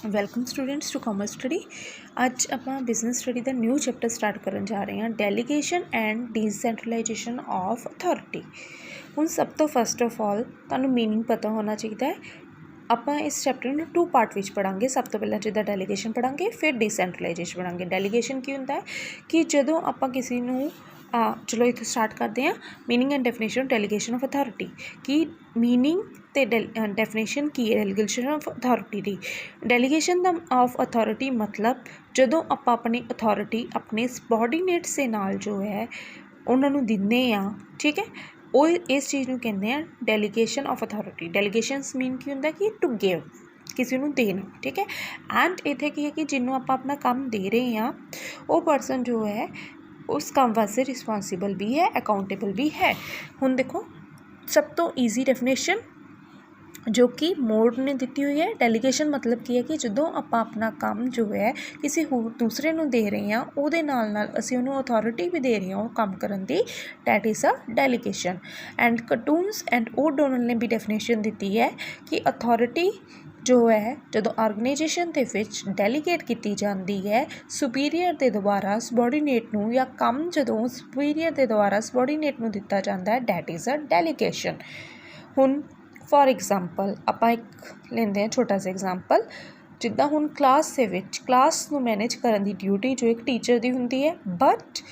Welcome students to commerce study. ਅੱਜ ਆਪਾਂ business study ਦਾ ਨਿਊ ਚੈਪਟਰ ਸਟਾਰਟ ਕਰਨ ਜਾ ਰਹੇ ਹਾਂ, delegation and decentralisation of authority. ਹੁਣ ਸਭ ਤੋਂ ਫਸਟ ਆਫ ਆਲ ਤੁਹਾਨੂੰ ਮੀਨਿੰਗ ਪਤਾ ਹੋਣਾ ਚਾਹੀਦਾ ਹੈ। ਆਪਾਂ ਇਸ ਚੈਪਟਰ ਨੂੰ 2 ਪਾਰਟ ਵਿੱਚ ਪੜ੍ਹਾਂਗੇ। ਸਭ ਤੋਂ ਪਹਿਲਾਂ ਜਿੱਦਾਂ ਡੈਲੀਗੇਸ਼ਨ ਪੜ੍ਹਾਂਗੇ, ਫਿਰ ਡੀਸੈਂਟਰਲਾਈਜੇਸ਼ਨ ਪੜ੍ਹਾਂਗੇ। ਡੈਲੀਗੇਸ਼ਨ ਕੀ ਹੁੰਦਾ ਹੈ ਕਿ ਜਦੋਂ ਆਪਾਂ ਕਿਸੇ ਨੂੰ ਚਲੋ ਇੱਥੇ ਸਟਾਰਟ ਕਰਦੇ ਹਾਂ। Meaning and definition delegation of authority. Ki meaning ਅਤੇ ਡੈਫੀਨੇਸ਼ਨ ਕੀ ਹੈ delegation of authority the. Delegation the of authority ਮਤਲਬ ਜਦੋਂ ਆਪਾਂ ਆਪਣੀ ਅਥਾਰਟੀ ਆਪਣੇ ਸਬੋਰਡੀਨੇਟਸ ਦੇ ਨਾਲ ਜੋ ਹੈ ਉਹਨਾਂ ਨੂੰ ਦਿੰਦੇ ਹਾਂ, ਠੀਕ ਹੈ, ਉਹ ਇਸ ਚੀਜ਼ ਨੂੰ ਕਹਿੰਦੇ ਆ ਡੈਲੀਗੇਸ਼ਨ ਆਫ ਅਥਾਰਟੀ। ਡੈਲੀਗੇਸ਼ਨਸ ਮੀਨ ਕੀ ਹੁੰਦਾ ਕਿ ਟੂ ਗਿਵ, ਕਿਸੇ ਨੂੰ ਦੇਣਾ, ਠੀਕ ਹੈ। ਐਂਡ ਇੱਥੇ ਕੀ ਹੈ ਕਿ ਜਿਹਨੂੰ ਆਪਾਂ ਆਪਣਾ ਕੰਮ ਦੇ ਰਹੇ ਹਾਂ ਉਹ ਪਰਸਨ ਜੋ ਹੈ ਉਸ ਕੰਮ ਵਾਸਤੇ ਰਿਸਪੋਂਸੀਬਲ ਵੀ ਹੈ, ਅਕਾਊਂਟੇਬਲ ਵੀ ਹੈ। ਹੁਣ ਦੇਖੋ ਸਭ ਤੋਂ ਈਜ਼ੀ ਡੈਫੀਨੇਸ਼ਨ ਜੋ ਕਿ ਮੋਡ ਨੇ ਦਿੱਤੀ ਹੋਈ ਹੈ। ਡੈਲੀਗੇਸ਼ਨ ਮਤਲਬ ਕੀ ਹੈ ਕਿ ਜਦੋਂ ਆਪਾਂ ਆਪਣਾ ਕੰਮ ਜੋ ਹੈ ਕਿਸੇ ਹੋਰ ਦੂਸਰੇ ਨੂੰ ਦੇ ਰਹੇ ਹਾਂ, ਉਹਦੇ ਨਾਲ ਨਾਲ ਅਸੀਂ ਉਹਨੂੰ ਅਥਾਰਟੀ ਵੀ ਦੇ ਰਹੇ ਹਾਂ ਉਹ ਕੰਮ ਕਰਨ ਦੀ, that is a delegation. And Koontz and O'Donnell ਨੇ ਵੀ ਡੈਫੀਨੇਸ਼ਨ ਦਿੱਤੀ ਹੈ ਕਿ ਅਥਾਰਟੀ ਜੋ ਹੈ ਜਦੋਂ ਆਰਗੇਨਾਈਜੇਸ਼ਨ ਦੇ ਵਿੱਚ ਡੈਲੀਗੇਟ ਕੀਤੀ ਜਾਂਦੀ ਹੈ ਸੁਪੀਰੀਅਰ ਦੇ ਦੁਆਰਾ ਸਬੋਰਡੀਨੇਟ ਨੂੰ, ਜਾਂ ਕੰਮ ਜਦੋਂ ਸੁਪੀਰੀਅਰ ਦੇ ਦੁਆਰਾ ਸਬੋਰਡੀਨੇਟ ਨੂੰ ਦਿੱਤਾ ਜਾਂਦਾ ਹੈ, ਡੈਟ ਇਜ਼ ਅ ਡੈਲੀਗੇਸ਼ਨ। ਹੁਣ ਫੋਰ ਐਗਜ਼ਾਮਪਲ ਆਪਾਂ ਇੱਕ ਲੈਂਦੇ ਹਾਂ ਛੋਟਾ ਜਿਹਾ ਐਗਜ਼ਾਮਪਲ। ਜਿੱਦਾਂ ਹੁਣ ਕਲਾਸ ਦੇ ਵਿੱਚ ਕਲਾਸ ਨੂੰ ਮੈਨੇਜ ਕਰਨ ਦੀ ਡਿਊਟੀ ਜੋ ਇੱਕ ਟੀਚਰ ਦੀ ਹੁੰਦੀ ਹੈ, ਬਟ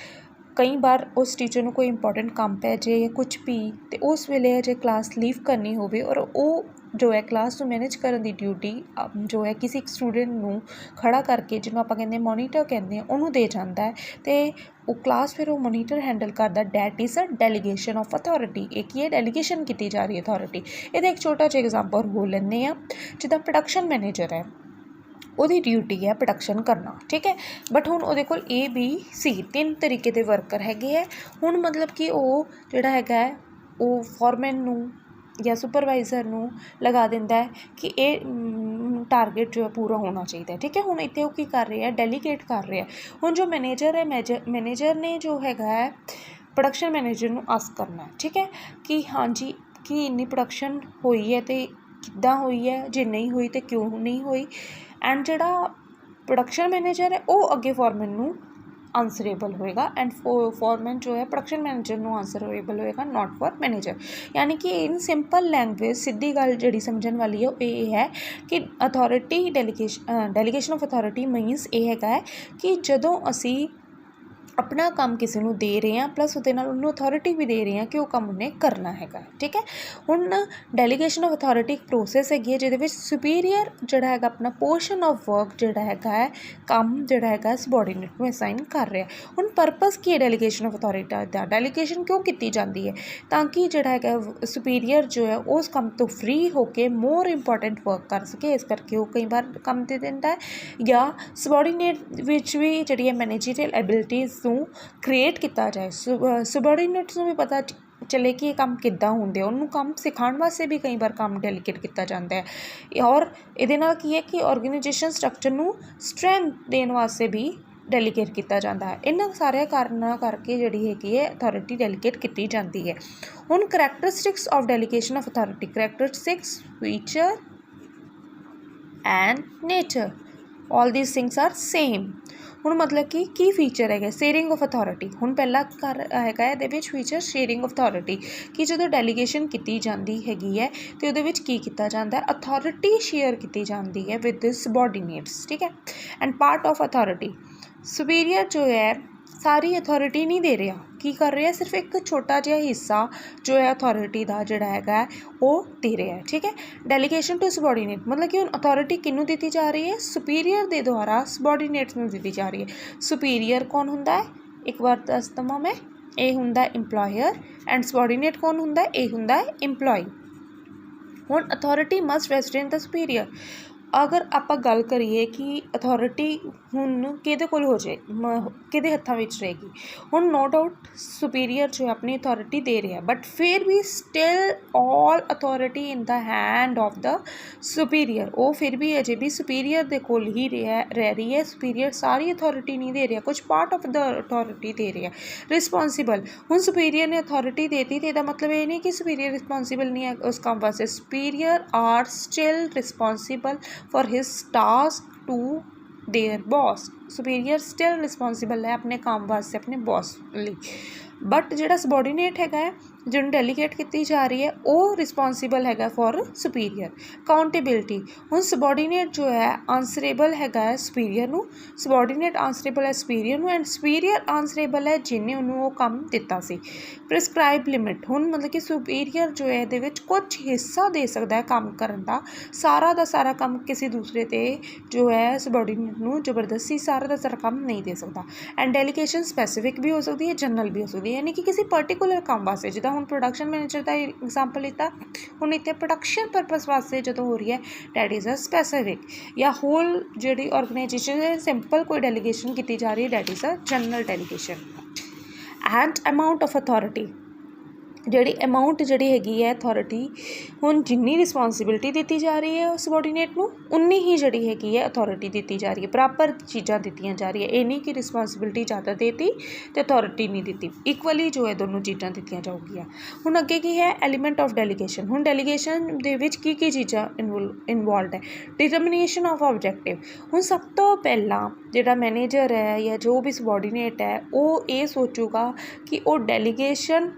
ਕਈ ਵਾਰ ਉਸ ਟੀਚਰ ਨੂੰ ਕੋਈ ਇੰਪੋਰਟੈਂਟ ਕੰਮ ਪੈ ਜਾਏ ਜਾਂ ਕੁਛ ਵੀ, ਅਤੇ ਉਸ ਵੇਲੇ ਜੇ ਕਲਾਸ ਲੀਵ ਕਰਨੀ ਹੋਵੇ ਔਰ ਉਹ ਜੋ ਹੈ ਕਲਾਸ ਨੂੰ ਮੈਨੇਜ ਕਰਨ ਦੀ ਡਿਊਟੀ ਜੋ ਹੈ ਕਿਸੇ ਇੱਕ ਸਟੂਡੈਂਟ ਨੂੰ ਖੜ੍ਹਾ ਕਰਕੇ, ਜਿਹਨੂੰ ਆਪਾਂ ਕਹਿੰਦੇ ਮੋਨੀਟਰ ਕਹਿੰਦੇ ਹਾਂ, ਉਹਨੂੰ ਦੇ ਜਾਂਦਾ ਹੈ ਅਤੇ ਉਹ ਕਲਾਸ ਫਿਰ ਉਹ ਮੋਨੀਟਰ ਹੈਂਡਲ ਕਰਦਾ, that is a delegation of authority. ਇਹ ਕੀ ਹੈ, ਡੈਲੀਗੇਸ਼ਨ ਕੀਤੀ ਜਾ ਰਹੀ ਹੈ ਅਥਾਰਟੀ। ਇਹਦਾ ਇੱਕ ਛੋਟਾ ਜਿਹਾ ਐਗਜ਼ਾਮਪਲ ਹੋ ਲੈਂਦੇ ਹਾਂ। ਜਿੱਦਾਂ ਪ੍ਰੋਡਕਸ਼ਨ ਮੈਨੇਜਰ ਹੈ, ਉਹਦੀ ਡਿਊਟੀ ਹੈ ਪ੍ਰੋਡਕਸ਼ਨ ਕਰਨਾ, ਠੀਕ ਹੈ, ਬਟ ਹੁਣ ਉਹਦੇ ਕੋਲ ABC 3 ਤਰੀਕੇ ਦੇ ਵਰਕਰ ਹੈਗੇ ਹੈ। ਹੁਣ ਮਤਲਬ ਕਿ ਉਹ ਜਿਹੜਾ ਹੈਗਾ ਉਹ ਫੋਰਮੈਨ ਨੂੰ ਜਾਂ ਸੁਪਰਵਾਈਜ਼ਰ ਨੂੰ ਲਗਾ ਦਿੰਦਾ ਹੈ ਕਿ ਇਹ ਟਾਰਗੇਟ ਜੋ ਹੈ ਪੂਰਾ ਹੋਣਾ ਚਾਹੀਦਾ ਹੈ, ਠੀਕ ਹੈ। ਹੁਣ ਇੱਥੇ ਉਹ ਕੀ ਕਰ ਰਿਹਾ, ਡੈਲੀਗੇਟ ਕਰ ਰਿਹਾ। ਹੁਣ ਜੋ ਮੈਨੇਜਰ ਹੈ, ਮੈਨੇਜਰ ਨੇ ਜੋ ਹੈਗਾ ਹੈ ਪ੍ਰੋਡਕਸ਼ਨ ਮੈਨੇਜਰ ਨੂੰ ਆਸਕ ਕਰਨਾ, ਠੀਕ ਹੈ, ਕਿ ਹਾਂਜੀ ਕਿ ਇੰਨੀ ਪ੍ਰੋਡਕਸ਼ਨ ਹੋਈ ਹੈ ਅਤੇ ਕਿੱਦਾਂ ਹੋਈ ਹੈ, ਜੇ ਨਹੀਂ ਹੋਈ ਤਾਂ ਕਿਉਂ ਨਹੀਂ ਹੋਈ। ਐਂਡ ਜਿਹੜਾ ਪ੍ਰੋਡਕਸ਼ਨ ਮੈਨੇਜਰ ਹੈ ਉਹ ਅੱਗੇ ਫੋਰਮੈਨ ਨੂੰ ਆਂਸਰੇਬਲ ਹੋਏਗਾ, ਐਂਡ ਫੋਰਮੈਨ ਜੋ ਹੈ ਪ੍ਰੋਡਕਸ਼ਨ ਮੈਨੇਜਰ ਨੂੰ ਆਂਸਰੇਬਲ ਹੋਏਗਾ, ਨਾਟ ਫॉर ਮੈਨੇਜਰ। ਯਾਨੀ ਕਿ ਇਨ ਸਿੰਪਲ ਲੈਂਗੁਏਜ ਸਿੱਧੀ ਗੱਲ ਜਿਹੜੀ ਸਮਝਣ ਵਾਲੀ ਹੈ ਉਹ ਇਹ ਹੈ ਕਿ authority delegation of authority means ਇਹ ਹੈਗਾ ਹੈ ਕਿ ਜਦੋਂ ਅਸੀਂ ਆਪਣਾ ਕੰਮ ਕਿਸੇ ਨੂੰ ਦੇ ਰਹੇ ਹਾਂ ਪਲੱਸ ਉਹਦੇ ਨਾਲ ਉਹਨੂੰ ਅਥਾਰਟੀ ਵੀ ਦੇ ਰਹੇ ਹਾਂ ਕਿ ਉਹ ਕੰਮ ਉਹਨੇ ਕਰਨਾ ਹੈਗਾ, ਠੀਕ ਹੈ। ਹੁਣ ਡੈਲੀਗੇਸ਼ਨ ਆਫ ਅਥਾਰਟੀ ਇੱਕ ਪ੍ਰੋਸੈਸ ਹੈਗੀ ਹੈ ਜਿਹਦੇ ਵਿੱਚ ਸੁਪੀਰੀਅਰ ਜਿਹੜਾ ਹੈਗਾ ਆਪਣਾ ਪੋਰਸ਼ਨ ਆਫ ਵਰਕ ਜਿਹੜਾ ਹੈਗਾ ਹੈ, ਕੰਮ ਜਿਹੜਾ ਹੈਗਾ ਸਬੋਰਡੀਨੇਟ ਨੂੰ ਅਸਾਈਨ ਕਰ ਰਿਹਾ। ਹੁਣ ਪਰਪਸ ਕੀ ਹੈ delegation of authority the, delegation ਕਿਉਂ ਕੀਤੀ ਜਾਂਦੀ ਹੈ, ਤਾਂ ਕਿ ਜਿਹੜਾ ਹੈਗਾ ਸੁਪੀਰੀਅਰ ਜੋ ਹੈ ਉਸ ਕੰਮ ਤੋਂ ਫਰੀ ਹੋ ਕੇ ਮੋਰ ਇੰਪੋਰਟੈਂਟ ਵਰਕ ਕਰ ਸਕੇ, ਇਸ ਕਰਕੇ ਉਹ ਕਈ ਵਾਰ ਕੰਮ ਦੇ ਦਿੰਦਾ ਹੈ। ਜਾਂ ਸਬੋਰਡੀਨੇਟ ਵਿੱਚ ਵੀ ਜਿਹੜੀ ਹੈ ਮੈਨੇਜਰੀਅਲ ਐਬਿਲਿਟੀਜ਼ ਨੂੰ ਕ੍ਰੀਏਟ ਕੀਤਾ ਜਾਏ, ਸਬੋਰਡੀਨੇਟਸ ਨੂੰ ਵੀ ਪਤਾ ਚੱਲੇ ਕਿ ਇਹ ਕੰਮ ਕਿੱਦਾਂ ਹੁੰਦੇ, ਉਹਨੂੰ ਕੰਮ ਸਿਖਾਉਣ ਵਾਸਤੇ ਵੀ ਕਈ ਵਾਰ ਕੰਮ ਡੈਲੀਗੇਟ ਕੀਤਾ ਜਾਂਦਾ ਹੈ। ਔਰ ਇਹਦੇ ਨਾਲ ਕੀ ਹੈ ਕਿ ਆਰਗੇਨਾਈਜੇਸ਼ਨ ਸਟਰਕਚਰ ਨੂੰ ਸਟਰੈਂਥ ਦੇਣ ਵਾਸਤੇ ਵੀ ਡੈਲੀਗੇਟ ਕੀਤਾ ਜਾਂਦਾ ਹੈ। ਇਹਨਾਂ ਸਾਰਿਆਂ ਕਾਰਨਾਂ ਕਰਕੇ ਜਿਹੜੀ ਹੈਗੀ ਹੈ ਅਥਾਰਟੀ ਡੈਲੀਗੇਟ ਕੀਤੀ ਜਾਂਦੀ ਹੈ। ਹੁਣ characteristics of delegation of authority, characteristics, feature and nature, all these things are same. ਹੁਣ ਮਤਲਬ ਕਿ ਕੀ ਫੀਚਰ ਹੈਗਾ, ਸ਼ੇਅਰਿੰਗ ਆਫ ਅਥਾਰਟੀ। ਹੁਣ ਪਹਿਲਾ ਹੈਗਾ ਇਹਦੇ ਵਿੱਚ ਫੀਚਰ ਸ਼ੇਅਰਿੰਗ ਆਫ ਅਥਾਰਟੀ, ਕਿ ਜਦੋਂ ਡੈਲੀਗੇਸ਼ਨ ਕੀਤੀ ਜਾਂਦੀ ਹੈਗੀ ਹੈ ਅਤੇ ਉਹਦੇ ਵਿੱਚ ਕੀ ਕੀਤਾ ਜਾਂਦਾ, ਅਥਾਰਟੀ ਸ਼ੇਅਰ ਕੀਤੀ ਜਾਂਦੀ ਹੈ ਵਿਦ ਸਬੋਰਡੀਨੇਟਸ, ਠੀਕ ਹੈ। And part of authority, superior ਜੋ ਹੈ ਸਾਰੀ ਅਥਾਰਟੀ ਨਹੀਂ ਦੇ ਰਿਹਾ, ਕੀ ਕਰ ਰਿਹਾ, ਸਿਰਫ ਇੱਕ ਛੋਟਾ ਜਿਹਾ ਹਿੱਸਾ ਜੋ ਹੈ ਅਥਾਰਟੀ ਦਾ ਜਿਹੜਾ ਹੈਗਾ ਉਹ ਦੇ ਰਿਹਾ ਹੈ, ਠੀਕ ਹੈ। ਡੈਲੀਗੇਸ਼ਨ ਟੂ ਸਬੋਰਡੀਨੇਟ ਮਤਲਬ ਕਿ ਹੁਣ ਅਥਾਰਟੀ ਕਿਹਨੂੰ ਦਿੱਤੀ ਜਾ ਰਹੀ ਹੈ, ਸੁਪੀਰੀਅਰ ਦੇ ਦੁਆਰਾ ਸਬੋਰਡੀਨੇਟਸ ਨੂੰ ਦਿੱਤੀ ਜਾ ਰਹੀ ਹੈ। ਸੁਪੀਰੀਅਰ ਕੌਣ ਹੁੰਦਾ ਹੈ, ਇੱਕ ਵਾਰ ਦੱਸ ਦੇਵਾਂ ਮੈਂ, ਇਹ ਹੁੰਦਾ ਇੰਪਲੋਇਰ, ਐਂਡ ਸਬੋਰਡੀਨੇਟ ਕੌਣ ਹੁੰਦਾ, ਇਹ ਹੁੰਦਾ ਹੈ ਇੰਪਲੋਈ। ਹੁਣ ਅਥਾਰਟੀ ਮਸਟ ਵੈਸਟ ਇਨ ਦਾ ਸੁਪੀਰੀਅਰ। ਅਗਰ ਆਪਾਂ ਗੱਲ ਕਰੀਏ ਕਿ ਅਥਾਰਟੀ ਹੁਣ ਕਿਹਦੇ ਕੋਲ ਹੋ ਜਾਏ, ਕਿਹਦੇ ਹੱਥਾਂ ਵਿੱਚ ਰਹੇਗੀ। ਹੁਣ ਨੋ ਡਾਊਟ ਸੁਪੀਰੀਅਰ ਜੋ ਆਪਣੀ ਅਥਾਰਟੀ ਦੇ ਰਿਹਾ, ਬਟ ਫਿਰ ਵੀ still all authority in the hand of the superior. ਉਹ ਫਿਰ ਵੀ ਅਜੇ ਵੀ ਸੁਪੀਰੀਅਰ ਦੇ ਕੋਲ ਹੀ ਰਹਿ ਰਹੀ ਹੈ। ਸੁਪੀਰੀਅਰ ਸਾਰੀ ਅਥਾਰਟੀ ਨਹੀਂ ਦੇ ਰਿਹਾ, ਕੁਛ ਪਾਰਟ ਆਫ ਦਾ ਅਥਾਰਟੀ ਦੇ ਰਿਹਾ। ਰਿਸਪੋਂਸੀਬਲ, ਹੁਣ ਸੁਪੀਰੀਅਰ ਨੇ ਅਥਾਰਟੀ ਦੇ ਦਿੱਤੀ ਅਤੇ ਇਹਦਾ ਮਤਲਬ ਇਹ ਨਹੀਂ ਕਿ ਸੁਪੀਰੀਅਰ ਰਿਸਪੋਂਸੀਬਲ ਨਹੀਂ ਹੈ ਉਸ ਕੰਮ ਵਾਸਤੇ। Superior are still responsible for his task to their boss. Superior still responsible है अपने काम वास्ते अपने बॉस ਲਈ, बट ਜਿਹੜਾ सबॉर्डीनेट हैगा है ਜਿਹਨੂੰ ਡੈਲੀਗੇਟ ਕੀਤੀ ਜਾ ਰਹੀ ਹੈ ਉਹ ਰਿਸਪੋਂਸੀਬਲ ਹੈਗਾ ਫॉर ਸੁਪੀਰੀਅਰ। ਅਕਾਊਂਟੇਬਿਲਿਟੀ, ਹੁਣ सबॉर्डीनेट जो है ਆਂਸਰੇਬਲ ਹੈਗਾ ਹੈ ਸੁਪੀਰੀਅਰ ਨੂੰ, सबॉर्डीनेट ਆਂਸਰੇਬਲ ਹੈ ਸੁਪੀਰੀਅਰ ਨੂੰ, ਐਂਡ ਸੁਪੀਰੀਅਰ ਆਂਸਰੇਬਲ ਹੈ ਜਿਹਨੇ ਉਹਨੂੰ ਉਹ ਕੰਮ ਦਿੱਤਾ ਸੀ। ਪ੍ਰਿਸਕ੍ਰਾਈਬ ਲਿਮਿਟ, ਹੁਣ ਮਤਲਬ ਕਿ ਸੁਪੀਰੀਅਰ ਜੋ ਹੈ ਇਹਦੇ ਵਿੱਚ ਕੁਝ ਹਿੱਸਾ ਦੇ ਸਕਦਾ ਹੈ ਕੰਮ ਕਰਨ ਦਾ, ਸਾਰਾ ਦਾ ਸਾਰਾ ਕੰਮ ਕਿਸੇ ਦੂਸਰੇ 'ਤੇ ਜੋ ਹੈ सबॉर्डीनेट ਨੂੰ ਜ਼ਬਰਦਸਤੀ ਸਾਰਾ ਦਾ ਸਾਰਾ ਕੰਮ ਨਹੀਂ ਦੇ ਸਕਦਾ। ਐਂਡ ਡੈਲੀਗੇਸ਼ਨ ਸਪੈਸੀਫਿਕ ਵੀ ਹੋ ਸਕਦੀ ਹੈ, ਜਨਰਲ ਵੀ ਹੋ ਸਕਦੀ ਹੈ, यानी कि किसी पर्टिकुलर काम वास्ते, जिदा हुण प्रोडक्शन मैनेजर का एग्जाम्पल लिता, हुण इत्थे प्रोडक्शन परपज़ वास्ते जो हो रही है डैट इज़ अ स्पैसीफिक, या होल जिहड़ी ऑर्गेनाइजेशन सिंपल कोई डेलीगेशन की जा रही है that is a general delegation. And amount of authority, ਜਿਹੜੀ ਅਮਾਊਂਟ ਜਿਹੜੀ ਹੈਗੀ ਹੈ ਅਥੋਰਿਟੀ, ਹੁਣ ਜਿੰਨੀ ਰਿਸਪੋਂਸੀਬਿਲਿਟੀ ਦਿੱਤੀ ਜਾ ਰਹੀ ਹੈ सबॉर्डीनेट ਨੂੰ ਉਨੀ ਹੀ ਜਿਹੜੀ ਹੈਗੀ ਹੈ ਅਥੋਰਿਟੀ ਦਿੱਤੀ ਜਾ ਰਹੀ ਹੈ, ਬਰਾਬਰ ਚੀਜ਼ਾਂ ਦਿੱਤੀਆਂ ਜਾ ਰਹੀਆਂ। ਇਹ ਨਹੀਂ ਕਿ ਰਿਸਪੋਂਸੀਬਿਲਿਟੀ ਜ਼ਿਆਦਾ ਦੇਤੀ ਅਤੇ ਅਥੋਰਿਟੀ ਨਹੀਂ ਦਿੱਤੀ, ਇਕੁਅਲੀ ਜੋ ਹੈ ਦੋਨੋਂ ਚੀਜ਼ਾਂ ਦਿੱਤੀਆਂ ਜਾਊਗੀਆਂ। ਹੁਣ ਅੱਗੇ ਕੀ ਹੈ ਐਲੀਮੈਂਟ ਆਫ ਡੈਲੀਗੇਸ਼ਨ। ਹੁਣ ਡੈਲੀਗੇਸ਼ਨ ਦੇ ਵਿੱਚ ਕੀ ਚੀਜ਼ਾਂ ਇਨਵੋਲਵਡ ਹੈ? Determination of objective. ਹੁਣ ਸਭ ਤੋਂ ਪਹਿਲਾਂ ਜਿਹੜਾ ਮੈਨੇਜਰ ਹੈ ਜਾਂ ਜੋ ਵੀ सबॉर्डीनेट ਹੈ ਉਹ ਇਹ ਸੋਚੂਗਾ ਕਿ ਉਹ ਡੈਲੀਗੇਸ਼ਨ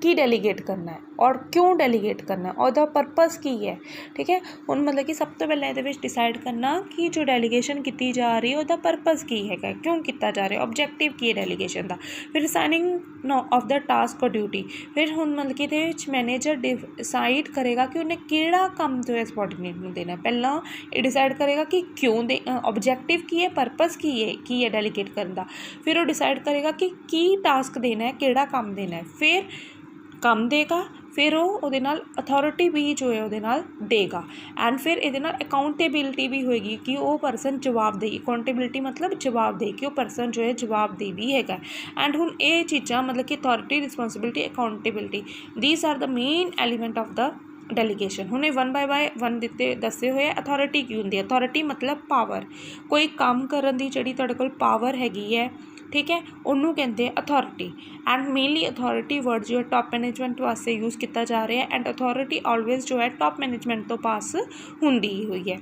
की डेलीगेट करना है और क्यों डेलीगेट करना है, और परपज़ की है। ठीक है, हुण मतलब कि सब तो पहले ये डिसाइड करना कि जो डेलीगेशन की जा रही है उसका परपज़ की है, क्यों किया जा रहा है, ऑब्जेक्टिव की है डेलीगेशन का। फिर असाइनिंग ऑफ द टास्क और ड्यूटी, फिर हुण मतलब कि ये मैनेजर डिसाइड करेगा कि उन्हें किहड़ा काम जो है सबॉर्डीनेट नूं देना। पहला ये डिसाइड करेगा कि क्यों दे, ऑब्जेक्टिव की है, परपज़ की है डेलीगेट करने का। फिर वो डिसाइड करेगा कि की टास्क देना है, किहड़ा काम देना है, फिर ਕੰਮ ਦੇਗਾ, ਫਿਰ ਉਹ ਉਹਦੇ ਨਾਲ ਅਥੋਰਿਟੀ ਵੀ ਜੋ ਹੈ ਉਹਦੇ ਨਾਲ ਦੇਗਾ। ਐਂਡ ਫਿਰ ਇਹਦੇ ਨਾਲ ਅਕਾਊਂਟੇਬਿਲਿਟੀ ਵੀ ਹੋਏਗੀ ਕਿ ਉਹ ਪਰਸਨ ਜਵਾਬਦੇਹੀ, ਅਕਾਊਂਟੇਬਿਲਿਟੀ ਮਤਲਬ ਜਵਾਬਦੇਹੀ, ਕਿ ਉਹ ਪਰਸਨ ਜੋ ਹੈ ਜਵਾਬਦੇਹ ਵੀ ਹੈਗਾ। ਐਂਡ ਹੁਣ ਇਹ ਚੀਜ਼ਾਂ ਮਤਲਬ ਕਿ authority, responsibility, accountability, these are the main element of the delegation. हुणे वन बाय वन दसे हुए। अथॉरिटी की होंगी? अथॉरिटी मतलब पावर, कोई काम करन दी जिहड़ी तुहाडे कोल पावर हैगी है, ठीक है, उन्होंने कहते हैं authority. And mainly authority word जो है टॉप मैनेजमेंट वास्ते यूज़ किया जा रहा है। एंड अथॉरिटी ऑलवेज जो है टॉप मैनेजमेंट तो पास होंदी ही हुई है,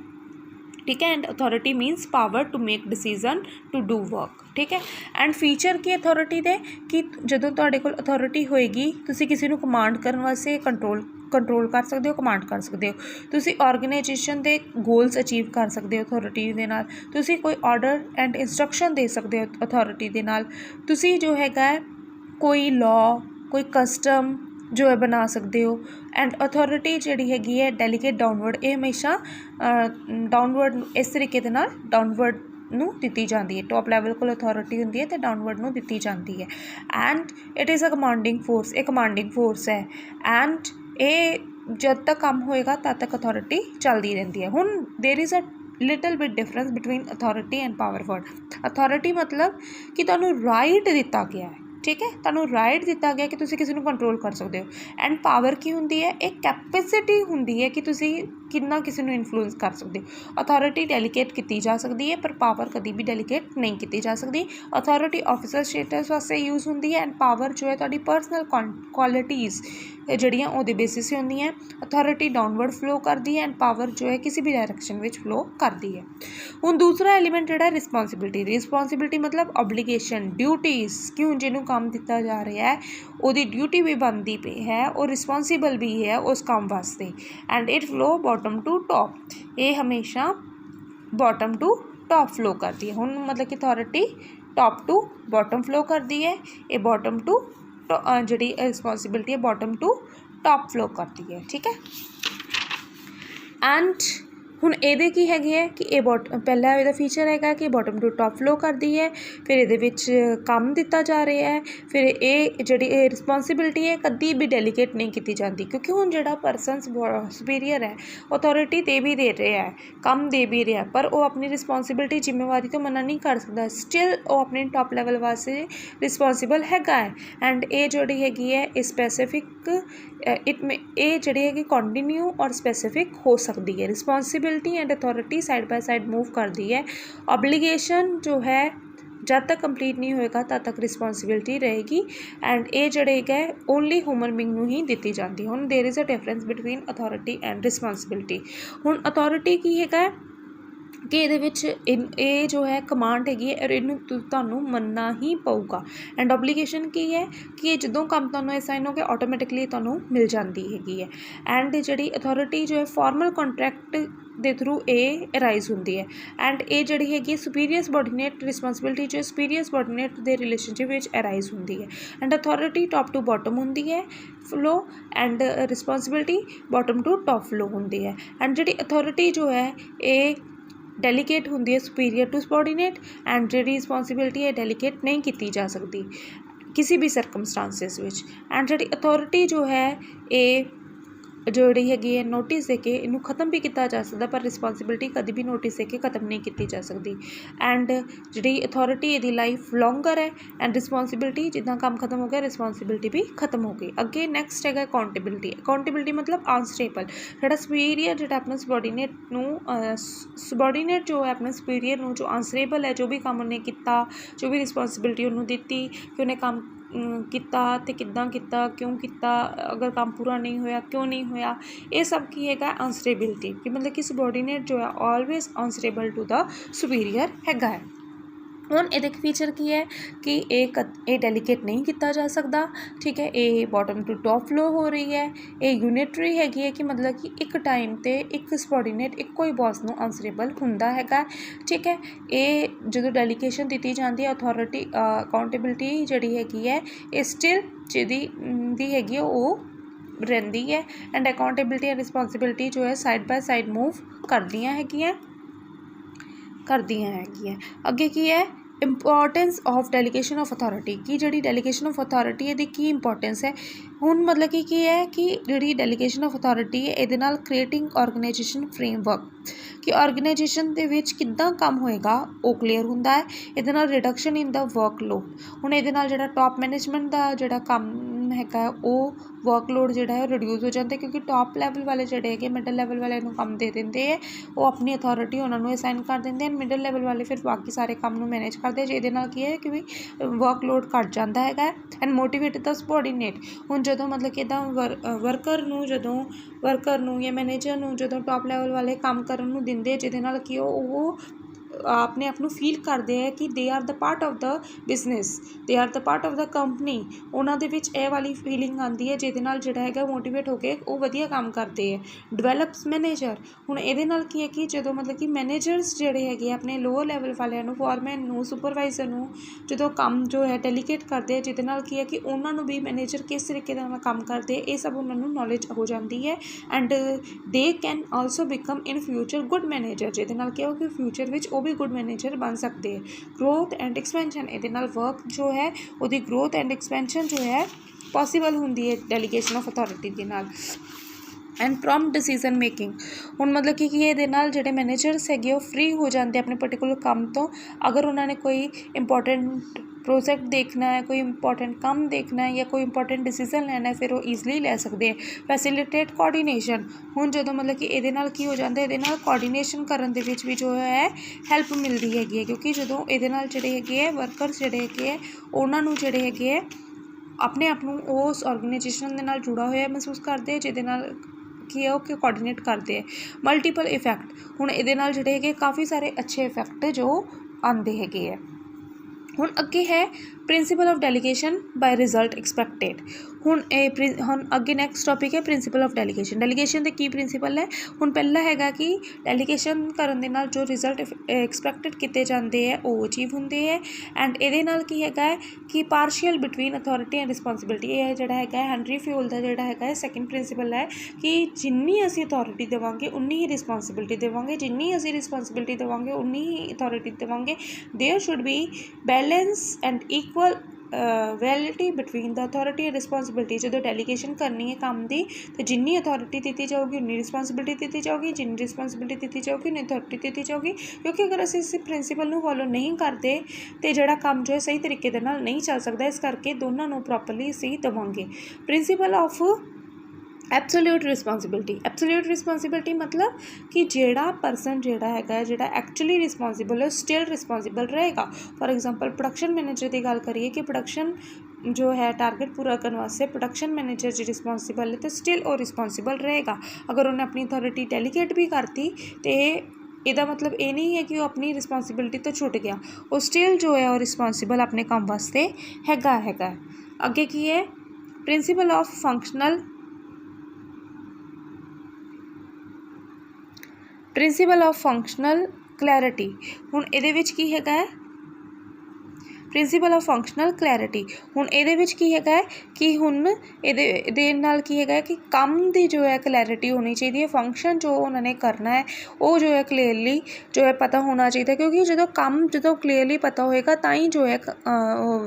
ठीक है। And authority means power to make decision to do work, ठीक है। एंड फीचर की अथॉरिटी दे कि जदों तुहाडे कोल अथॉरिटी होएगी, तुसीं किसी नूं कमांड करन वास्ते कंट्रोल कर सकते हो, कमांड कर सकते हो, तुसी ऑर्गेनाइजेशन के गोल्स अचीव कर सकते हो अथॉरिटी दे नाल, तुसी कोई ऑर्डर एंड इंस्ट्रक्शन दे सकते हो अथॉरिटी दे नाल, तुसी जो हैगा कोई लॉ, कोई कस्टम जो है बना सकते हो। एंड अथॉरिटी जिहड़ी हैगी है डेलीगेट डाउनवर्ड, ये हमेशा डाउनवर्ड इस तरीके दे नाल डाउनवर्ड ਨੂੰ ਦਿੱਤੀ ਜਾਂਦੀ है। टॉप लैवल को अथॉरिटी होंदी है तो डाउनवर्ड ਨੂੰ ਦਿੱਤੀ ਜਾਂਦੀ है। And it is a commanding force, एक कमांडिंग फोर्स है। एंड ये जब तक काम होएगा तब तक अथॉरिटी चलती रहती है। हुण there is a little bit difference between authority and power word. Authority मतलब कि तुहानूं राइट दिता गया है, ठीक है, तुहानूं राइट दिता गया कि तुसीं किसी नूं कंट्रोल कर सकते हो। एंड पावर की होंदी है? एक कैपेसिटी होंदी है कि तुसीं कितना किसी नूं इन्फ्लुएंस कर सकते हो। अथॉरिटी डेलीगेट की जा सकती है पर पावर कभी भी डेलीगेट नहीं की जा सकती। अथॉरिटी ऑफिसर स्टेटस वास्ते यूज़ होंदी है। एंड पावर जो है तुहाडी पर्सनल क्वालिटीज़ जड़ियाँ ਉਹਦੇ बेसिस से होंदी हैं। अथॉरिटी डाउनवर्ड फ्लो करती है एंड पावर जो है किसी भी डायरेक्शन में फ्लो करती है। हुण दूसरा एलीमेंट जिहड़ा रिस्पोंसिबिलिटी, रिस्पोंसिबिलिटी मतलब ऑब्लीगेशन, ड्यूटीज़, कि हुण जिहनूं काम दिता जा रहा है ਉਹਦੀ ड्यूटी भी बनती पई है और रिस्पोंसिबल भी है उस काम वास्ते। And it flow bottom to top, ये हमेशा बॉटम टू टॉप फ्लो करती है। हुण मतलब कि authority top to bottom flow करती है, ये बॉटम टू जिहड़ी रिस्पोंसिबिलिटी है बॉटम टू टॉप फ्लो करती है, ठीक है। एंड हुण ਇਹਦੇ ਕੀ ਹੈਗੇ ਹੈ कि ਇਹ ਪਹਿਲਾ ਇਹਦਾ ਫੀਚਰ ਹੈਗਾ कि बॉटम टू टॉप फ्लो करती है। फिर ਇਹਦੇ ਵਿੱਚ ਕੰਮ ਦਿੱਤਾ ਜਾ ਰਿਹਾ है। फिर ਇਹ ਜਿਹੜੀ ਰਿਸਪੋਂਸਿबिलिटी है कभी भी डेलीगेट नहीं की जाती, क्योंकि हुण ਜਿਹੜਾ परसन सुपीरियर है अथॉरिटी दे भी दे रहा है, काम दे भी रहा है, पर वो अपनी रिस्पॉन्सिबिलिटी जिम्मेवारी तो मना नहीं कर सकता, स्टिल वो अपने टॉप लैवल वास्ते रिस्पॉन्सिबल हैगा है। एंड ये जिहड़ी हैगी है ये स्पैसीफिक ये जिहड़ी हैगी कॉन्टीन्यू और स्पैसीफिक हो सकती है। Responsibility and authority side by side move करती है। ऑब्लीगेशन जो है जब तक कंप्लीट नहीं होएगा तद तक रिस्पॉन्सिबिलिटी रहेगी एंड ये जड़े है ओनली ह्यूमन बींग नूं ही दिती जाती है। हुण there is a difference between authority and responsibility. हुण अथॉरिटी की है कि ये जो है कमांड हैगी है और इनू तुहानूं मनना ही पऊगा एंड ऑबलीगेशन की है कि ये जदों काम तुहानूं असाइन हो गया ऑटोमैटिकली तुहानूं मिल जाती हैगी है। एंड जिहड़ी अथॉरिटी जो है फॉर्मल कॉन्ट्रैक्ट दे थ्रू ये अराइज होंदी है एंड ये जिहड़ी हैगी सुपीरियर सबॉर्डीनेट रिस्पॉन्सिबिलिटी जो सुपीरियर सबॉर्डीनेट दे रिलेशनशिप विच अराइज होंदी है and authority top to bottom होंदी है flow and responsibility bottom to top flow होंदी है। एंड जिहड़ी अथॉरिटी जो है ये डेलीगेट होंदी है सुपीरियर टू सबॉर्डीनेट एंड जिहड़ी रिस्पॉन्सिबिलिटी है डेलीगेट नहीं की जा सकती किसी भी सरकमस्टांसिस विच। एंड जिहड़ी अथॉरिटी जो है ये जिहड़ी हैगी है नोटिस दे के इनू खत्म भी किया जा सकता पर रिस्पॉन्सिबिलिटी कभी भी नोटिस दे के खत्म नहीं की जा सकती। एंड जिहड़ी अथॉरिटी इहदी लाइफ लॉन्गर है एंड रिस्पॉन्सिबिलिटी जिद्दां काम खत्म हो गया रिस्पॉन्सिबिलिटी भी खत्म हो गई। अगे नैक्सट है अकाउंटेबिलिटी। अकाउंटेबिलिटी मतलब आंसरेबल जिहड़ा सुपीरियर जिहड़ा अपने सबॉर्डीनेट नूं सबॉर्डीनेट जो है अपने सुपीरियर नूं जो आंसरेबल है जो भी काम उन्हें किया जो भी रिस्पॉन्सिबिलिटी उन्होंने दिती कि उन्हें काम किता ते किद्दां किता क्यों किता अगर काम पूरा नहीं होया क्यों नहीं होया ये सब की हैगा आंसरेबिलिटी कि मतलब कि सबॉर्डीनेट जो है always answerable to the superior हैगा है। हुण ये फीचर की है कि ये डेलीगेट नहीं किया जा सकता ठीक है ये बॉटम टू टॉप फ्लो हो रही है ये यूनिटरी हैगी है कि मतलब कि एक टाइम ते एक सबॉर्डीनेट इक्को ही बॉस नूं आंसरेबल हुंदा हैगा ठीक है। ये जो डेलीगेशन दी जाती है अथॉरिटी अकाउंटेबिलिटी जिहड़ी हैगी है ये स्टिल जिहदी हैगी है वो रहिंदी है एंड अकाउंटेबिलिटी एंड रिस्पॉन्सिबिलिटी जो है साइड बाय साइड मूव करदियां हैगियां अगे की है importance of delegation of authority की जिहड़ी डेलीगेशन ऑफ अथॉरिटी है की इंपॉर्टेंस है। हुण मतलब कि है कि जिहड़ी डेलीगेशन ऑफ अथॉरिटी है इहदे नाल क्रिएटिंग ऑर्गेनाइजेशन फ्रेमवर्क कि ऑर्गेनाइजेशन दे विच किद्दां काम होएगा वो क्लीयर हुंदा है। इहदे नाल रिडक्शन इन द वर्कलोड हुण इहदे नाल जिहड़ा टॉप मैनेजमेंट दा जिहड़ा काम हैगा वो वर्कलोड जिहड़ा है रिड्यूस हो जाता है क्योंकि टॉप लैवल वाले जिहड़े है मिडल लैवल वाले नूं काम दे देंदे है वो अपनी अथॉरिटी उन्होंने असाइन कर देंगे एंड मिडल लैवल वाले फिर बाकी सारे काम नूं मैनेज करते हैं जिहदे नाल की है कि भी वर्कलोड घट जाता है एंड मोटिवेट द सबॉर्डीनेट। हुण जदों मतलब कि इदां वर्कर नूं या मैनेजर नूं जदों टॉप लैवल वाले काम करन नूं दिंदे जिहदे नाल की वो अपने आप फील करते हैं कि they are the part of the business they are the part of the company उन्होंने ये वाली फीलिंग आती है जिहदे नाल जिहड़ा है मोटिवेट होकर वो वधिया काम करते हैं। डिवेलप्स मैनेजर हुण इहदे नाल की है कि जो मतलब कि मैनेजर्स जिहड़े है अपने लोअर लैवल वाले फॉरमैन नूं सुपरवाइजर नूं जो काम जो है डेलीगेट करते हैं जिहदे नाल की है कि उन्होंने भी मैनेजर किस तरीके नाल काम करते हैं ये सब उन्होंने नॉलेज हो जाती है and they can also become in future good manager जिहदे नाल क्या हो कि फ्यूचर विच वो भी गुड मैनेजर बन सकते हैं। ग्रोथ एंड एक्सपेंशन इहदे नाल वर्क जो है उहदी ग्रोथ एंड एक्सपेंशन जो है पॉसिबल होंदी है डेलीगेशन ऑफ अथॉरिटी दे नाल। एंड प्रॉम्प्ट डिसीजन मेकिंग हुण मतलब कि ये नाल जिहड़े मैनेजर्स हैगे फ्री हो जाते अपने पर्टिकुलर काम तो अगर उन्होंने कोई इंपॉर्टेंट प्रोजेक्ट देखना है कोई इंपॉर्टेंट काम देखना है या कोई इंपॉर्टेंट डिसीजन लेना है फिर वो ईजली ले सकते हैं। फैसिलिटेट कोऑर्डिनेशन हुण जदों मतलब कि इहदे नाल की हो जाता है इहदे नाल कोऑर्डिनेशन करन दे विच भी जो है हैल्प मिलती हैगी क्योंकि जदों इहदे नाल जिहड़े हैगे वर्कर्स जिहड़े हैगे उन्हां नूं जिहड़े हैगे अपने आप नूं उस ऑर्गेनाइजेशन दे नाल जुड़ा होया महसूस करते हैं जिहदे नाल की है कि कोऑर्डिनेट करते हैं। मल्टीपल इफैक्ट हुण इहदे नाल जिहड़े हैगे काफ़ी सारे अच्छे इफैक्ट जो आते हैगे है। हुण अगे है principle of delegation by result expected हुण अगे नैक्सट टॉपिक है प्रिंसीपल ऑफ डेलीगेशन के की प्रिंसीपल है। हुण पहला हैगा कि डेलीगेशन करन दे नाल जो रिजल्ट एक्सपैक्टेड किए जाते हैं वो अचीव होंगे है एंड इहदे नाल की हैगा कि partial between authority and responsibility ये जिहड़ा हैगा हैनरी फ्यूल का जिहड़ा हैगा सैकेंड प्रिंसीपल है कि जिन्नी असीं अथॉरिटी देवांगे उन्नी ही रिस्पॉन्सिबिलिटी देवांगे जिन्नी असीं रिस्पॉन्सिबिलिटी देवांगे उन्नी ही अथॉरिटी देवांगे। There should be balance and equality between the authority and responsibility जो डेलीगेशन करनी है काम की तो जिन्नी अथॉरिटी दी जाएगी उन्नी रिस्पॉन्सिबिलिटी दी जाएगी जिन्नी रिस्पॉन्सिबिलिटी दी जाएगी उन्नी अथॉरिटी दी जाएगी क्योंकि अगर असीं इस प्रिंसीपल को फॉलो नहीं करते तो जोड़ा काम जो है सही तरीके नहीं चल सकता इस करके दोनों को प्रॉपरली असीं देवांगे। प्रिंसीपल ऑफ ਐਬਸੋਲਿਊਟ ਰਿਸਪੋਂਸਿਬਿਲਟੀ मतलब कि ਜਿਹੜਾ ਪਰਸਨ ਜਿਹੜਾ ਹੈਗਾ ਜਿਹੜਾ ਐਕਚੁਅਲੀ ਰਿਸਪੋਂਸੀਬਲ ਹੈ ਸਟਿਲ ਰਿਸਪੋਂਸੀਬਲ ਰਹੇਗਾ। ਫॉर एग्जांपल प्रोडक्शन मैनेजर की गल करिए कि प्रोडक्शन जो है टारगेट पूरा करने वास्ते प्रोडक्शन मैनेजर जो रिस्पॉन्सिबल है तो स्टिल वो रिस्पॉन्सिबल रहेगा। अगर उन्हें अपनी अथॉरिटी डेलीगेट भी करती तो ਇਹਦਾ मतलब ये नहीं है कि वो अपनी रिस्पॉन्सिबिलिटी तो छुट गया, वो स्टिल जो है वो रिस्पॉन्सिबल अपने काम वास्ते हैगा। अगे की है प्रिंसीपल ऑफ फंक्शनल क्लैरिटी। हुण इहदे विच की हैगा है प्रिंसीपल ऑफ फंक्शनल क्लैरिटी। हुण इहदे विच की हैगा है कि हुण इहदे नाल की हैगा कि काम दी जो है क्लैरिटी होनी चाहिए, फंक्शन जो उन्होंने करना है वो जो है क्लीयरली जो है पता होना चाहिए, क्योंकि जो क्लीयरली पता होएगा तो ही जो है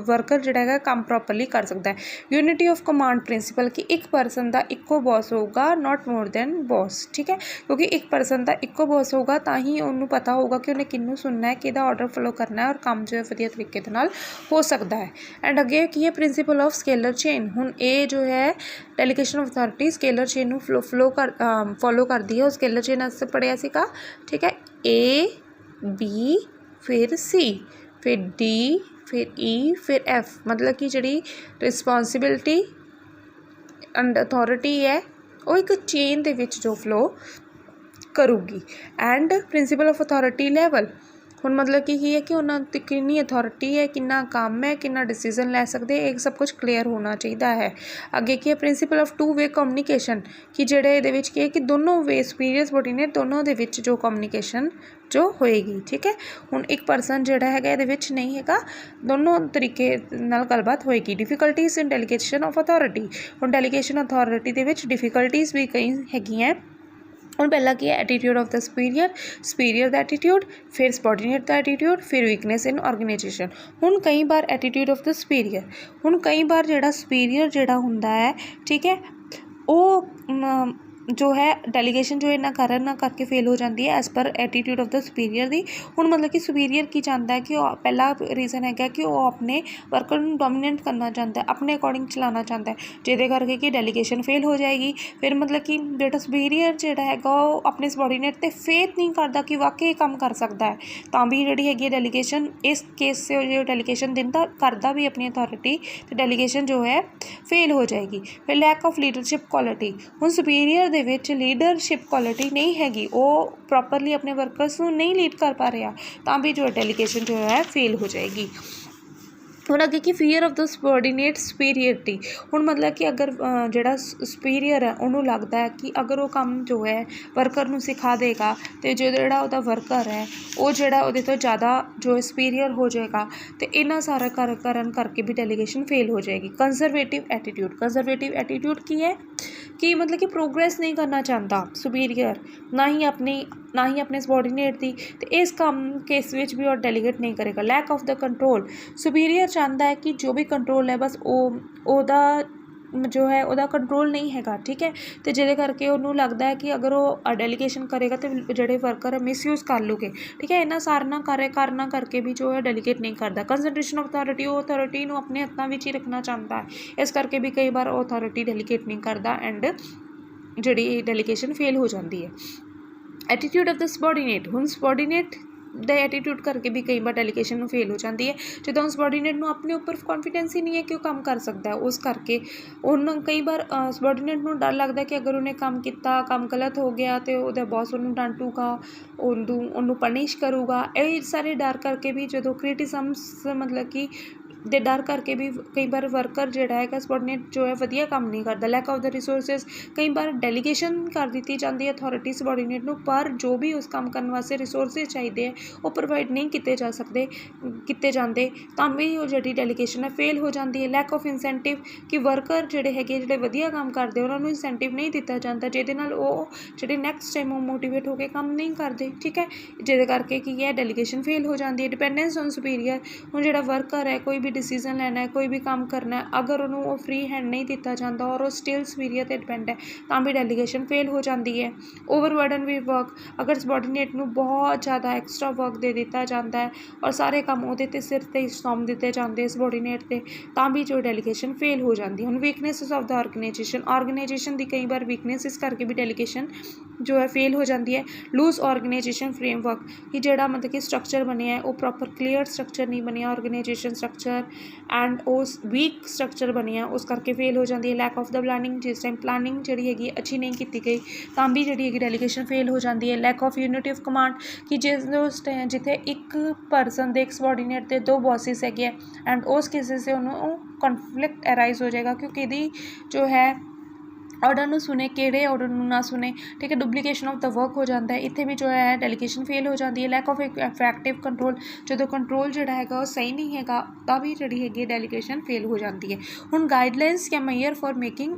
वर्कर जिहड़ा है काम प्रॉपरली कर सकता है। यूनिटी ऑफ कमांड प्रिंसीपल कि एक परसन का इक्को बॉस होगा, नॉट मोर दैन बॉस, ठीक है, क्योंकि एक परसन का इक्को बॉस होगा तो ही उन्होंने पता होगा कि उन्हें किन्नू सुनना है, किहदा ऑर्डर फॉलो करना है और काम जो है वधिया तरीके दे नाल हो सकता है। एंड अगे की है प्रिंसीपल ऑफ स्केलर चेन। हुण ये जो है delegation of authority scalar chain नू फॉलो करती है। स्केलर चेन अस पढ़िया सीगा, ठीक है, ए बी फिर सी फिर डी फिर ई फिर एफ, मतलब कि जिहड़ी रिस्पॉन्सिबिलिटी एंड अथॉरिटी है वो एक चेन दे विच जो फ्लो करूगी। And principle of authority level, हुण मतलब कि है कि उन्होंने कितनी अथॉरिटी है, कितना काम है, कितना डिसीजन लै सकते, एक सब कुछ क्लीयर होना चाहिए है। अगे की है principle of two way communication कि जेड़े ये की है कि दोनों वे सुपीरियर सबॉर्डिनेट दोनों दे विच जो कम्युनिकेशन जो होएगी, ठीक है। हुण एक परसन जिहड़ा हैगा इहदे विच नहीं हैगा, दोनों तरीके नाल गलबात होएगी। Difficulties in delegation of authority, हुण डेलीगेशन अथॉरिटी दे विच डिफिकल्टीज भी कई हैगियां। और पहला की है attitude of the superior the attitude, फिर सबॉर्डिनेट द एटीट्यूड, फिर वीकनेस इन ऑर्गेनाइजेशन। हुण कई बार एटीट्यूड ऑफ द सुपीरियर, हुण कई बार जिहड़ा सुपीरियर जिहड़ा हुंदा है, ठीक है, वो जो है डेलीगेशन जो इन्ना करके फेल हो जाती है as per attitude of the superior दी। हुण मतलब कि सुपीरियर की चाहता है कि पहला रीजन है कि वो अपने वर्कर को डोमीनेट करना चाहता है, अपने अकॉर्डिंग चलाना चाहता है, जिहदे करके कि डेलीगेशन फेल हो जाएगी। फिर मतलब कि जो सुपीरियर जिहड़ा हैगा वो अपने सबॉर्डिनेट ते फेथ नहीं करता कि वाकई काम कर सकता है, तो भी जिहड़ी हैगी डेलीगेशन इस केस से जो डेलीगेशन दिंदा करता भी अपनी अथॉरिटी तो डेलीगेशन जो है फेल हो जाएगी। फिर लैक ऑफ लीडरशिप क्वालिटी, हुण सुपीरियर दे विच लीडरशिप क्वालिटी नहीं हैगी, वो प्रॉपरली अपने वर्कर्स को नहीं लीड कर पा रहा, तो भी जो डेलीगेशन जो है फेल हो जाएगी। हुण अगे की fear of the subordinate superiority, हुण मतलब कि अगर जिहड़ा सुपीरियर है उन्होंने लगता है कि अगर वो काम जो है वर्कर नूं सिखा देगा तो जो जिहड़ा उहदा वर्कर है वो जिहड़ा उहदे तो ज़्यादा जो सुपीरियर हो जाएगा, तो इन्ना सारा करन करके भी डेलीगेशन फेल हो जाएगी। कंजरवेटिव एटीट्यूड की है कि मतलब कि प्रोग्रेस नहीं करना चाहता सुपीरियर, ना ही अपने सबॉर्डिनेट की, तो इस काम केस विच भी और डेलीगेट नहीं करेगा। Lack of the control, superior चाहता है कि जो भी कंट्रोल है बस ओदा जो है उहदा कंट्रोल नहीं हैगा, ठीक है, तो जिहदे करके उन्होंने लगता है कि अगर वो डेलीगेशन करेगा तो जिहड़े वर्कर है मिसयूज़ कर लूगे, ठीक है, इन्ना सारा करना करके भी जो है डेलीगेट नहीं करता। कंसनट्रेशन ऑफ अथॉरिटी, वो अथॉरिटी नूं अपने हत्थों में ही रखना चाहता है, इस करके भी कई बार वो अथॉरिटी डेलीगेट नहीं करता एंड जिहड़ी डेलीगेशन फेल हो जाती है। एटीट्यूड ऑफ द सबॉर्डिनेट, हुण सबॉर्डिनेट द एटीट्यूड करके भी कई बार डेलीगेशन फेल हो जाती है, जो सबॉर्डिनेट नूं अपने ऊपर कॉन्फिडेंस ही नहीं है कि वो काम कर सकता है, उस करके उन्होंने कई बार सबॉर्डिनेट नूं डर लगता है कि अगर उन्हें काम किया, काम गलत हो गया तो उहदा बॉस उन्होंने डांटूगा, उन्होंने पनिश करूगा, ये सारे डर करके भी जो क्रिटिसिजम्स मतलब कि दे डर करके भी कई बार वर्कर जिहड़ा है सबॉर्डिनेट जो है वधिया काम नहीं करता। लैक ऑफ द रिसोर्सिस, कई बार डेलीगेशन कर दी जाती है अथॉरिटी सबॉर्डिनेट नूं, पर जो भी उस काम करने वास्ते रिसोर्सिस चाहिए वो प्रोवाइड नहीं किए जाते, तां भी वो जिहड़ी डेलीगेशन है फेल हो जाती है। लैक ऑफ इंसेंटिव, कि वर्कर जिहड़े हैगे जिहड़े वधिया काम करते उन्होंने इंसेंटिव नहीं दिता जाता, जिहदे नाल वो जिहड़े नैक्सट टाइम मोटिवेट होकर काम नहीं करते, ठीक है, जिहदे करके की है डेलीगेशन फेल हो जाती है। डिपेंडेंस ऑन सुपीरियर, हुण जिहड़ा वर्कर है कोई भी डिसीजन लेना है, कोई भी काम करना है, अगर उन्होंने वो फ्री हैंड नहीं दिता जाता और वो स्टिल सुपीरियर ते डिपेंड है तो भी डेलीगेशन फेल हो जाती है। ओवरबर्डन विद वर्क, अगर सबॉर्डीनेट नूं बहुत ज़्यादा एक्सट्रा वर्क दे दिता जाता है और सारे काम उहदे ते सिर ते सौंप दिते जाते सबॉर्डीनेट ते तां भी जो डेलीगेशन फेल हो जाती है। हुण वीकनेसिस ऑफ द ऑर्गेनाइजेशन की कई बार वीकनेस इस करके भी डेलीगेशन जो है फेल हो जाती है। लूज ऑर्गेनाइजेशन फ्रेमवर्क कि जिहड़ा मतलब कि स्ट्रक्चर बनिया है वो प्रॉपर क्लीयर स्ट्रक्चर नहीं बनिया ऑर्गेनाइजेशन स्ट्रक्चर एंड उस वीक स्ट्रक्चर बनिया उस करके फेल हो जाती है। लैक ऑफ द प्लानिंग, जिस टाइम प्लानिंग जी हैगी अच्छी नहीं की गई तां भी जी हैगी डेलीगेशन फेल हो जाती है। Lack of unity of command कि जिस टाइम जिथे एक परसन के एक सबॉर्डीनेट के दो बॉसिस है एंड उस केसेस से उन्होंने कॉन्फ्लिक्ट अराइज हो जाएगा क्योंकि यदि जो है ऑर्डर नूं सुने किहड़े ऑर्डर नूं ना सुने, ठीक है, डुप्लीकेशन ऑफ द वर्क हो जाता है, इत्थे भी जो है डेलीगेशन फेल हो जाती है। लैक ऑफ इफैक्टिव कंट्रोल, जो कंट्रोल जिहड़ा हैगा वो सही नहीं हैगा तां भी जिहड़ी हैगी डेलीगेशन फेल हो जाती है। हुण गाइडलाइनस या Maihar for making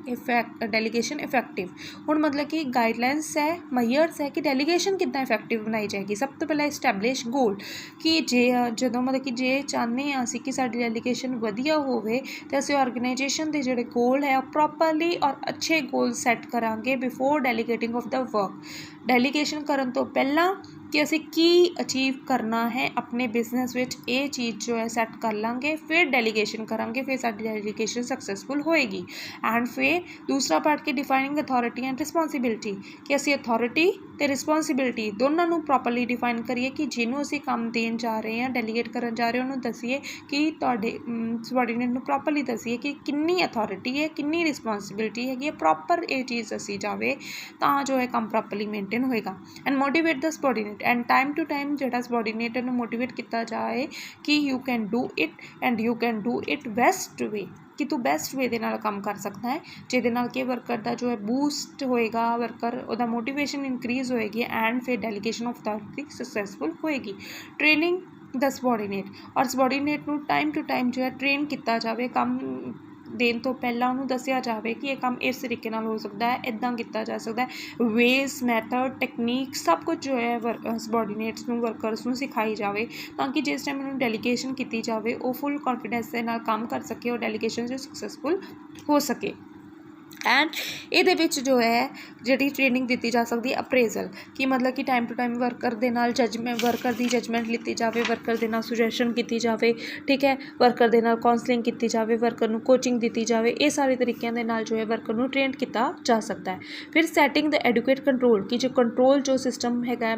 delegation effective, हुण मतलब कि गाइडलाइनस है मैयर्स है कि डेलीगेशन कितना इफैक्टिव बनाई जाएगी। सब तो पहला इस्टैबलिश गोल कि जे जदों मतलब कि जे चाहते हैं असीं कि साडी डेलीगेशन वधिया होवे ते असीं ऑर्गेनाइजेशन दे जिहड़े गोल है प्रॉपरली और अच्छे गोल सैट करांगे before delegating of the work. Delegation करन तो पहला कि असीं की अचीव करना है अपने बिजनेस विच ये चीज़ जो है सैट कर लांगे, फिर डेलीगेशन करांगे, फिर साडी डेलीगेशन सक्सैसफुल होएगी। एंड फिर दूसरा पार्ट कि डिफाइनिंग अथॉरिटी एंड रिस्पॉन्सिबिलिटी कि असीं अथॉरिटी ते रिस्पॉन्सिबिलिटी दोनों नूं प्रॉपरली डिफाइन करिए कि जिन्हों असीं काम देन जा रहे हैं डेलीगेट करन जा रहे हैं उन्होंने दसीए कि तुहाडे सबॉर्डीनेट नूं प्रॉपरली दसीए कि किन्नी अथॉरिटी है किन्नी रिस्पॉन्सिबिलिटी हैगी, प्रॉपर ये चीज़ दसी जाए तां जो है काम प्रॉपरली मेनटेन होएगा। And motivate the subordinate and time to time जिहड़ा सबॉर्डीनेट नूं मोटिवेट किया जाए कि you can do it and you can do it best way, कि तू बेस्ट वे दे नाल काम कर सकता है जिहदे नाल कि वर्कर का जो है बूस्ट होएगा, वर्कर उहदा मोटिवेशन इनक्रीज होएगी एंड फिर डेलीगेशन ऑफ अथॉरिटी सक्सैसफुल होएगी। ट्रेनिंग द सबॉर्डीनेट और सबॉर्डीनेट नूं टाइम टू टाइम जो है ट्रेन किया जाए, काम देन तो पहला उन्होंने दसिया जाए कि यह काम इस तरीके नाल हो सकता है, इदां किया जा सकता है, वेज मैथड टेक्नीक सब कुछ जो है सबॉर्डीनेट्स नूं वर्कर्स नूं सिखाई जाए ताकि जिस टाइम उन्होंने डेलीगेशन की जाए वो फुल कॉन्फिडेंस के नाल काम कर सके और डेलीगेशन जो सक्सैसफुल हो सके। एंड ये जो है जी ट्रेनिंग दी जा सकती है अप्रेजल कि मतलब कि टाइम टू टाइम वर्कर दे नाल जजमेंट वर्कर की जजमेंट लीती जाए, वर्कर दे नाल सुजैशन की जाए, ठीक है, वर्कर दे नाल काउंसलिंग की जाए, वर्कर नूं कोचिंग दी जाए, ये सारे तरीक़ों के नाल जो है वर्कर नूं ट्रेन किया जा सकता है। फिर सैटिंग द एडुकेट कंट्रोल कि जो कंट्रोल जो सिस्टम हैगा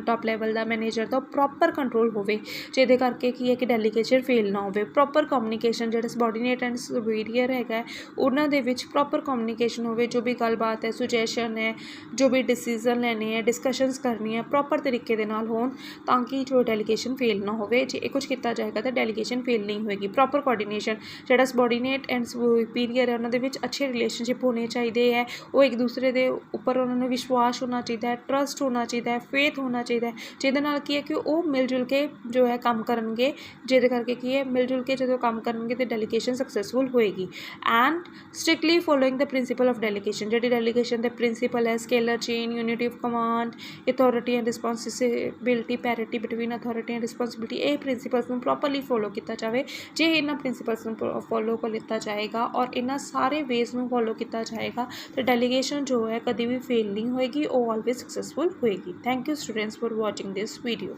टॉप लैवल का मैनेजर का प्रॉपर कंट्रोल होवे जिहदे करके की है कि डेलीगेशन फेल ना होवे। प्रॉपर कम्युनिकेशन जो सबॉर्डीनेट एंड सुपीरियर हैगा उन्हां दे विच प्रॉपर कम्युनिकेशन होवे, जो भी गलबात है सुजैशन है जो भी डिसीजन लेने हैं डिस्कशनस करनी है प्रॉपर तरीके दे नाल होण ताकि जो डेलीगेशन फेल ना होवे। जे कुछ किया जाएगा तो डेलीगेशन फेल नहीं होएगी। प्रॉपर कोआर्डीनेशन जिहड़ा सबॉर्डीनेट एंड सुपीरियर है उन्हां दे विच अच्छे रिलेशनशिप होने चाहिए है, वो एक दूसरे के उपर उन्होंने विश्वास होना चाहिए है, ट्रस्ट होना चाहिए है, फेथ होना चाहिए है, जिहदे नाल की है कि वो मिलजुल के जो है काम करनगे, जिहदे करके की है मिलजुल के जो काम करनगे तो डेलीगेशन सक्सैसफुल होएगी। And strictly following the principle of delegation, जी डेलीगेशन के प्रिंसिपल है scalar chain, unity of command, authority and responsibility, parity between authority and responsibility, ये प्रिंसिपल्स में प्रॉपरली फॉलो किया जाए। जे इन्होंने प्रिंसिपल्स में फॉलो कर लिया जाएगा और इन्होंने सारे वेज में फॉलो किया जाएगा तो डेलीगेशन जो है कभी भी फेल नहीं होएगी, वो ऑलवेज सक्सैसफुल होएगी। Thank you students for watching this video.